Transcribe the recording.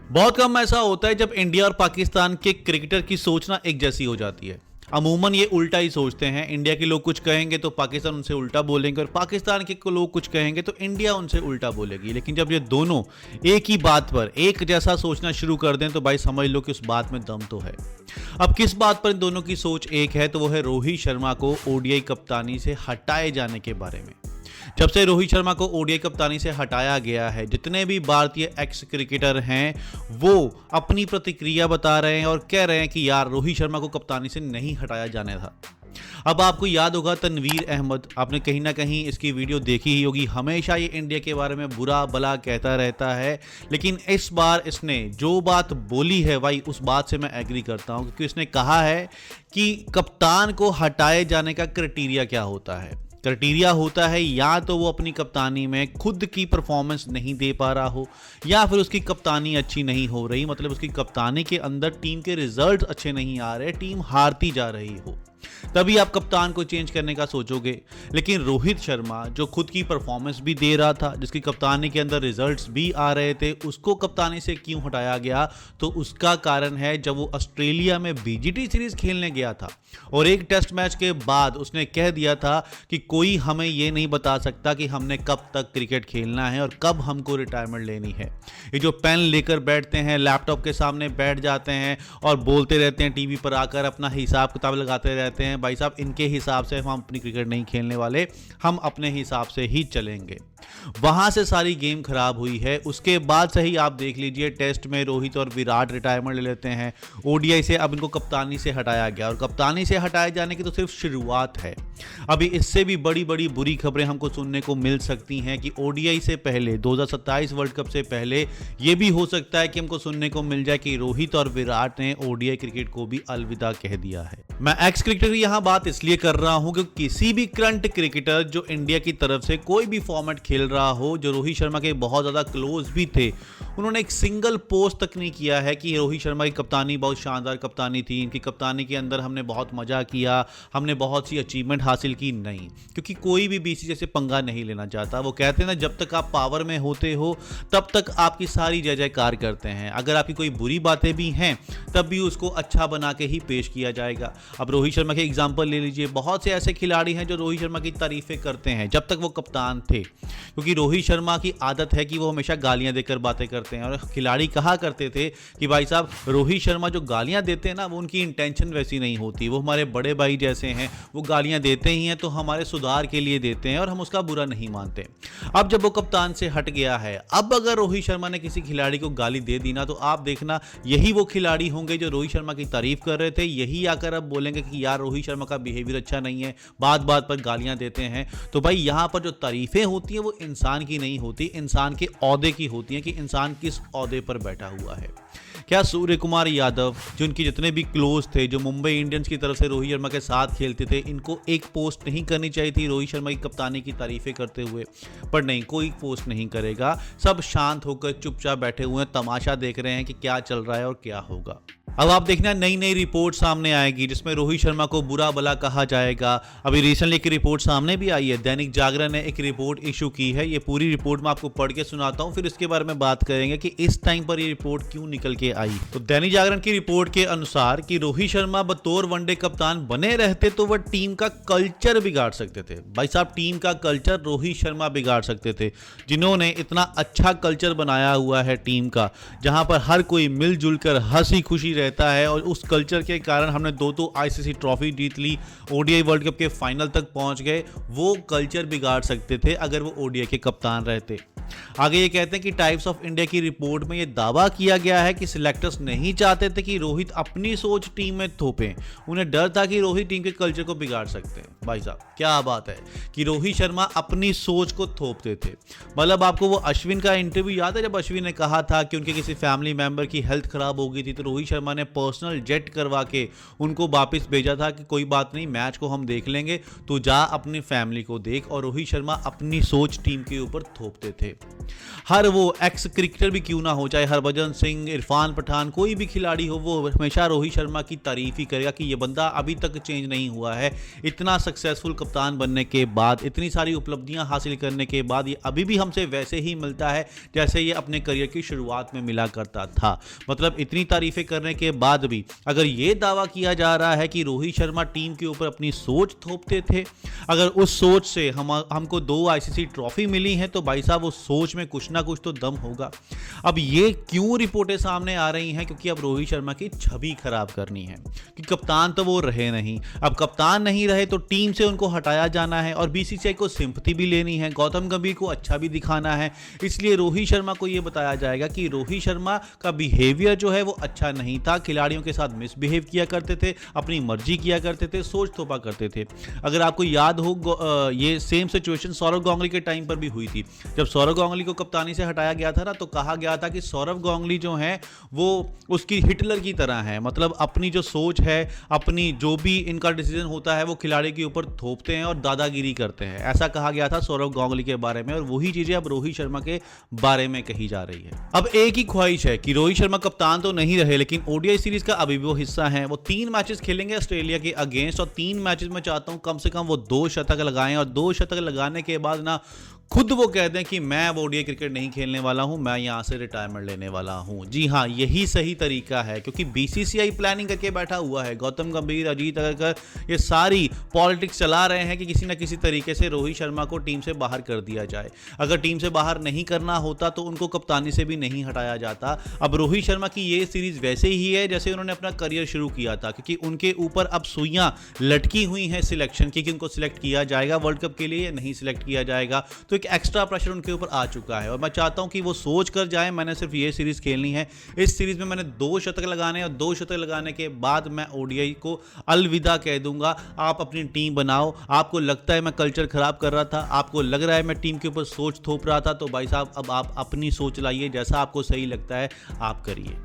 बहुत कम ऐसा होता है जब इंडिया और पाकिस्तान के क्रिकेटर की सोच ना एक जैसी हो जाती है। अमूमन ये उल्टा ही सोचते हैं। इंडिया के लोग कुछ कहेंगे तो पाकिस्तान उनसे उल्टा बोलेंगे और पाकिस्तान के लोग कुछ कहेंगे तो इंडिया उनसे उल्टा बोलेगी। लेकिन जब ये दोनों एक ही बात पर एक जैसा सोचना शुरू कर दें तो भाई समझ लो कि उस बात में दम तो है। अब किस बात पर इन दोनों की सोच एक है तो वो है रोहित शर्मा को ओडीआई कप्तानी से हटाए जाने के बारे में। जब से रोहित शर्मा को ओडीआई कप्तानी से हटाया गया है, जितने भी भारतीय एक्स क्रिकेटर हैं वो अपनी प्रतिक्रिया बता रहे हैं और कह रहे हैं कि यार रोहित शर्मा को कप्तानी से नहीं हटाया जाने था। अब आपको याद होगा तनवीर अहमद, आपने कहीं ना कहीं इसकी वीडियो देखी ही होगी। हमेशा ये इंडिया के बारे में बुरा भला कहता रहता है, लेकिन इस बार इसने जो बात बोली है भाई उस बात से मैं एग्री करता हूं, क्योंकि इसने कहा है कि कप्तान को हटाए जाने का क्राइटेरिया क्या होता है। क्राइटेरिया होता है या तो वो अपनी कप्तानी में खुद की परफॉर्मेंस नहीं दे पा रहा हो, या फिर उसकी कप्तानी अच्छी नहीं हो रही, मतलब उसकी कप्तानी के अंदर टीम के रिजल्ट अच्छे नहीं आ रहे, टीम हारती जा रही हो, तभी आप कप्तान को चेंज करने का सोचोगे। लेकिन रोहित शर्मा जो खुद की परफॉर्मेंस भी दे रहा था, जिसकी कप्तानी के अंदर रिजल्ट्स भी आ रहे थे, उसको कप्तानी से क्यों हटाया गया? तो उसका कारण है जब वो ऑस्ट्रेलिया में बीजीटी सीरीज खेलने गया था और एक टेस्ट मैच के बाद उसने कह दिया था कि कोई हमें ये नहीं बता सकता कि हमने कब तक क्रिकेट खेलना है और कब हमको रिटायरमेंट लेनी है। ये जो पेन लेकर बैठते हैं, लैपटॉप के सामने बैठ जाते हैं और बोलते रहते हैं, टीवी पर आकर अपना हिसाब किताब लगाते रहते हैं, भाई साहब इनके हिसाब से हम अपनी क्रिकेट नहीं खेलने वाले, हम अपने हिसाब से ही चलेंगे। वहां से सारी गेम खराब हुई है। उसके बाद से ही आप देख लीजिए टेस्ट में रोहित और विराट रिटायरमेंट ले लेते हैं, ओडीआई से अब इनको कप्तानी से हटाया गया और कप्तानी से हटाए जाने की तो सिर्फ शुरुआत है। अभी इससे भी बड़ी बड़ी बुरी खबरें हमको सुनने को मिल सकती हैं कि ओडीआई से पहले 2027 वर्ल्ड कप से पहले यह भी हो सकता है कि हमको सुनने को मिल जाए कि रोहित और विराट ने ओडीआई क्रिकेट को भी अलविदा कह दिया है। मैं एक्स क्रिकेटर यहां बात इसलिए कर रहा हूं कि किसी भी करंट क्रिकेटर जो इंडिया की तरफ से कोई भी फॉर्मेट खेल रहा हो, जो रोहित शर्मा के बहुत ज्यादा क्लोज भी थे, उन्होंने एक सिंगल पोस्ट तक नहीं किया है कि रोहित शर्मा की कप्तानी बहुत शानदार कप्तानी थी, इनकी कप्तानी के अंदर हमने बहुत मजा किया, हमने बहुत सी अचीवमेंट हासिल की। नहीं, क्योंकि कोई भी बीसीसीआई से पंगा नहीं लेना चाहता। वो कहते हैं ना, जब तक आप पावर में होते हो तब तक आपकी सारी जय जयकार करते हैं, अगर आपकी कोई बुरी बातें भी हैं तब भी उसको अच्छा बना के ही पेश किया जाएगा। अब रोहित शर्मा के एग्जांपल ले लीजिए, बहुत से ऐसे खिलाड़ी हैं जो रोहित शर्मा की तारीफें करते हैं जब तक वो कप्तान थे, क्योंकि रोहित शर्मा की आदत है कि वो हमेशा गालियां देकर बातें करते हैं। और खिलाड़ी कहा करते थे कि भाई साहब रोहित शर्मा जो गालियां देते हैं ना, वो उनकी इंटेंशन वैसी नहीं होती, वो हमारे बड़े भाई जैसे हैं, वो गालियां देते ही हैं तो हमारे सुधार के लिए देते हैं और हम उसका बुरा नहीं मानते। अब जब वो कप्तान से हट गया है, अब अगर रोहित शर्मा ने किसी खिलाड़ी को गाली दे दी ना, तो आप देखना यही वो खिलाड़ी होंगे जो रोहित शर्मा की तारीफ कर रहे थे, यही आकर अब बोलेंगे कि यार रोहित शर्मा का बिहेवियर अच्छा नहीं है, बात बात पर गालियां देते हैं। तो भाई यहां पर जो तारीफें होती हैं वो इंसान की नहीं होती, इंसान के ओहदे की होती हैं कि इंसान किस ओहदे पर बैठा हुआ है। क्या सूर्य कुमार यादव, जो इनके जितने भी क्लोज थे, जो मुंबई इंडियंस की तरफ से रोहित शर्मा के साथ खेलते थे, इनको एक पोस्ट नहीं करनी चाहिए थी रोहित शर्मा की कप्तानी की तारीफें करते हुए? पर नहीं, कोई पोस्ट नहीं करेगा, सब शांत होकर चुपचाप बैठे हुए हैं, तमाशा देख रहे हैं कि क्या चल रहा है और क्या होगा। अब आप देखना नई नई रिपोर्ट सामने आएगी जिसमें रोहित शर्मा को बुरा भला कहा जाएगा। अभी रिसेंटली एक रिपोर्ट सामने भी आई है, दैनिक जागरण ने एक रिपोर्ट इशू की है। ये पूरी रिपोर्ट मैं आपको पढ़ के सुनाता हूं, फिर इसके बारे में बात करेंगे कि इस टाइम पर ये रिपोर्ट क्यों निकल के आई। तो दैनिक जागरण की रिपोर्ट के अनुसार कि रोहित शर्मा बतौर वनडे कप्तान बने रहते तो वह टीम का कल्चर बिगाड़ सकते थे। भाई साहब, टीम का कल्चर रोहित शर्मा बिगाड़ सकते थे, जिन्होंने इतना अच्छा कल्चर बनाया हुआ है टीम का, जहां पर हर कोई मिलजुल कर हंसी खुशी रहता है। और उस कल्चर के कारण हमने दो आईसीसी ट्रॉफी जीत ली, ओडीआई वर्ल्ड कप के फाइनल तक पहुंच गए। वो कल्चर बिगाड़ सकते थे अगर वो ओडीआई के कप्तान रहते। आगे ये कहते हैं कि टाइम्स ऑफ इंडिया की रिपोर्ट में यह दावा किया गया है कि सिलेक्टर्स नहीं चाहते थे कि रोहित अपनी सोच टीम में थोपें, उन्हें डर था कि रोहित टीम के कल्चर को बिगाड़ सकते हैं। भाई साहब, क्या बात है कि रोहित शर्मा अपनी सोच को थोपते थे। मतलब आपको वो अश्विन का इंटरव्यू याद है, जब अश्विन ने कहा था कि उनके किसी फैमिली मेंबर की हेल्थ खराब हो गई थी, तो रोहित शर्मा ने पर्सनल जेट करवा के उनको वापस भेजा था कि कोई बात नहीं, मैच को हम देख लेंगे, तो जा अपनी फैमिली को देख। और रोहित शर्मा अपनी सोच टीम के ऊपर थोपते थे। हर वो एक्स क्रिकेटर भी क्यों ना हो, चाहे हरभजन सिंह, इरफान पठान, कोई भी खिलाड़ी हो, वो हमेशा रोहित शर्मा की तारीफ ही करेगा कि ये बंदा अभी तक चेंज नहीं हुआ है। इतना सक्सेसफुल कप्तान बनने के बाद, इतनी सारी उपलब्धियां हासिल करने के बाद, ये अभी भी हमसे वैसे ही मिलता है जैसे ये अपने करियर की शुरुआत में मिला करता था। मतलब इतनी तारीफें करने के बाद भी अगर ये दावा किया जा रहा है कि रोहित शर्मा टीम के ऊपर अपनी सोच थोपते थे, अगर उस सोच से हमको 2 आईसीसी ट्रॉफी मिली है, तो भाई साहब उस सोच में कुछ ना कुछ तो दम होगा। अब ये क्यों रिपोर्टें सामने आ रही हैं? क्योंकि अब रोहित शर्मा की छवि खराब करनी है, कि कप्तान तो वो रहे नहीं। अब कप्तान नहीं रहे तो टीम से उनको हटाया जाना है और बीसीसीआई को सिंपैथी भी लेनी है, गौतम गंभीर को अच्छा भी दिखाना है। इसलिए रोहित शर्मा को ये बताया जाएगा कि रोहित शर्मा का बिहेवियर जो है वो अच्छा नहीं था, खिलाड़ियों के साथ मिसबिहेव किया करते थे, अपनी मर्जी किया करते थे, सोच थोपा करते थे। अगर आपको याद हो, ये सेम सिचुएशन सौरव गांगुली के टाइम पर भी हुई थी। जब सौरव गांगुली को कप्तानी से हटाया गया था ना, तो कहा गया था कि सौरव गांगुली जो है वो उसकी हिटलर की तरह है। मतलब अपनी जो सोच है, अपनी जो भी इनका डिसीजन होता है, वो खिलाड़ी के ऊपर थोपते हैं और दादागिरी करते हैं। ऐसा कहा गया था सौरव गांगुली के बारे में, और वही चीजें अब रोहित शर्मा के बारे में कही जा रही है। अब एक ही ख्वाहिश है कि रोहित शर्मा कप्तान तो नहीं रहे, लेकिन ओडीआई सीरीज का अभी भी वो हिस्सा है। वो 3 मैचेस खेलेंगे ऑस्ट्रेलिया के अगेंस्ट, और 3 मैचेस में चाहता हूं कम से कम वो 2 शतक लगाएं, और 2 शतक लगाने के बाद ना खुद वो कह दें कि मैं अब ओडीआई क्रिकेट नहीं खेलने वाला हूं, मैं यहां से रिटायरमेंट लेने वाला हूं। जी हां, यही सही तरीका है, क्योंकि बीसीसीआई प्लानिंग करके बैठा हुआ है। गौतम गंभीर, अजीत अग्रकर ये सारी पॉलिटिक्स चला रहे हैं कि किसी ना किसी तरीके से रोहित शर्मा को टीम से बाहर कर दिया जाए। अगर टीम से बाहर नहीं करना होता तो उनको कप्तानी से भी नहीं हटाया जाता। अब रोहित शर्मा की ये सीरीज वैसे ही है जैसे उन्होंने अपना करियर शुरू किया था, क्योंकि उनके ऊपर अब सुइयां लटकी हुई हैं सिलेक्शन की, कि उनको सिलेक्ट किया जाएगा वर्ल्ड कप के लिए या नहीं सिलेक्ट किया जाएगा। तो एक एक्स्ट्रा प्रेशर उनके ऊपर आ चुका है, और मैं चाहता हूं कि वो सोच कर जाए मैंने सिर्फ ये सीरीज खेलनी है। इस सीरीज में मैंने 2 शतक लगाने, और 2 शतक लगाने के बाद मैं ओडीआई को अलविदा कह दूंगा। आप अपनी टीम बनाओ। आपको लगता है मैं कल्चर खराब कर रहा था, आपको लग रहा है मैं टीम के ऊपर सोच थोप रहा था, तो भाई साहब अब आप अपनी सोच लाइए, जैसा आपको सही लगता है आप करिए।